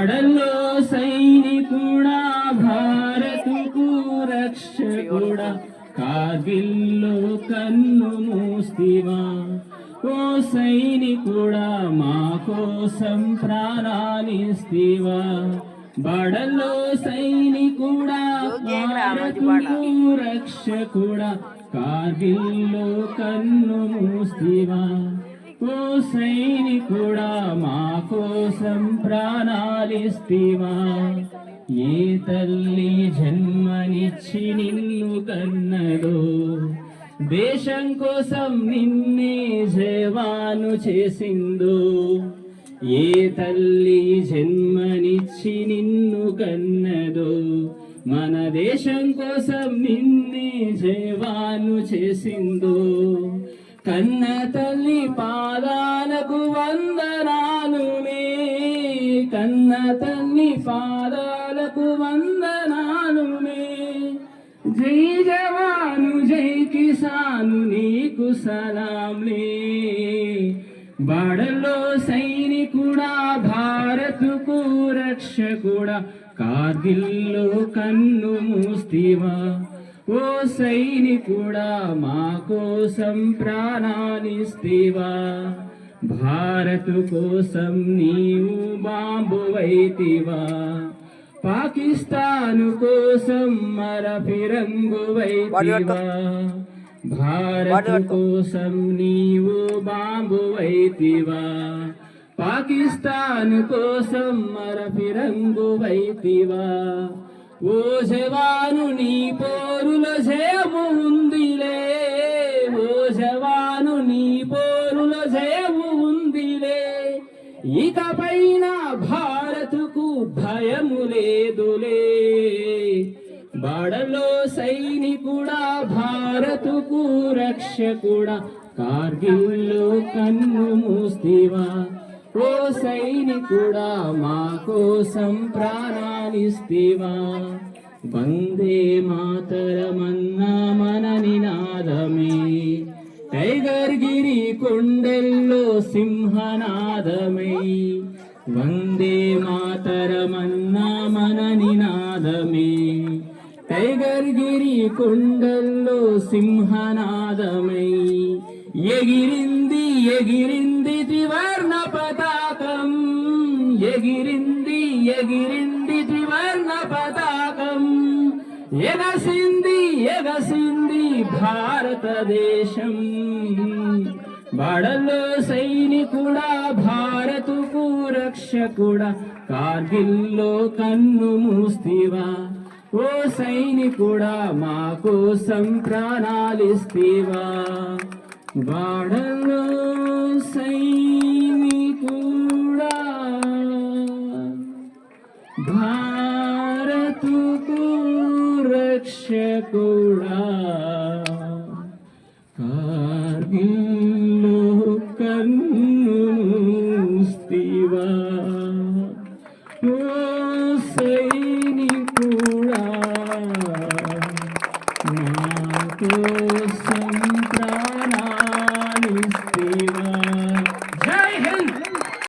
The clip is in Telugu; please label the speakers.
Speaker 1: పడల్లో సైనికుడా భారతుకు రక్షకుడా కార్గిల్లో కన్ను మూస్తివా ఓ సైనికుడా మా కోసం ప్రాణాలిస్తివా బడల్లో సైనికుడా భారతుకు రక్షకుడా కార్గిల్లో కన్ను మూస్తివా ఓ సైనికుడా మా కోసం ప్రాణాలిస్తివా ఏ తల్లి జన్మనిచ్చి నిన్ను కన్నదో దేశం కోసం నిన్నే జవాను చేసిందో ఏ తల్లి జన్మనిచ్చి నిన్ను కన్నదో మన దేశం కోసం నిన్నే జవాను చేసిందో కన్న తల్లి పాదాలకు వందనాలునే కన్న తల్లి పాదాలకు వందనాలునే జై జవాను జై కిసాను నీకు సలాంలే బడలో సైనికుడా భారతుకు రక్షకుడా కార్గిల్లో కన్ను మూస్తివా ఓ సైనికుడా మా కోసం ప్రాణాలిస్తివా భారత్ కోసం నీవు బాంబువైతివా పాకిస్తాను కోసం మర ఫిరంగువైతివా భారత్ కోసం నీవు బాంబువైతివా పాకిస్తాను కోసం మర ఫిరంగువైతివా ఓ జవాను నీ పోరుల జయము ఉందిలే ఓ జవాను నీ పోరుల జయము ఉందిలే ఇకపైన భారతుకు భయము లేదులే బడలో సైనికుడా భారతుకు రక్షకుడా కార్గిల్లో కన్ను మూస్తివా ఓ సైనికుడా మా కోసం ప్రాణాలిస్తివా వందే మాతరమన్నా మన నినాదమే టైగర్ గిరి కొండల్లో సింహనాదమై వందే మాతరమన్నా మన నినాదమే టైగర్ గిరి కొండల్లో సింహనాదమై ఎగిరింది ఎగిరింది త్రివర్ణ పతాకం ఎగిరింది ఎగిరింది త్రివర్ణ పతాకం ఎగసింది ఎగసింది భారతదేశం బడలో సైనికుడా భారతుకు రక్షకుడా కార్గిల్లో కన్ను మూస్తివా ఓ సైనికుడా మా కోసం ప్రాణాలిస్తివా బడలో సైనికుడా భారతుకు రక్షకుడా కార్గిల్లో కన్ను మూస్తివా ఓ సైనికుడా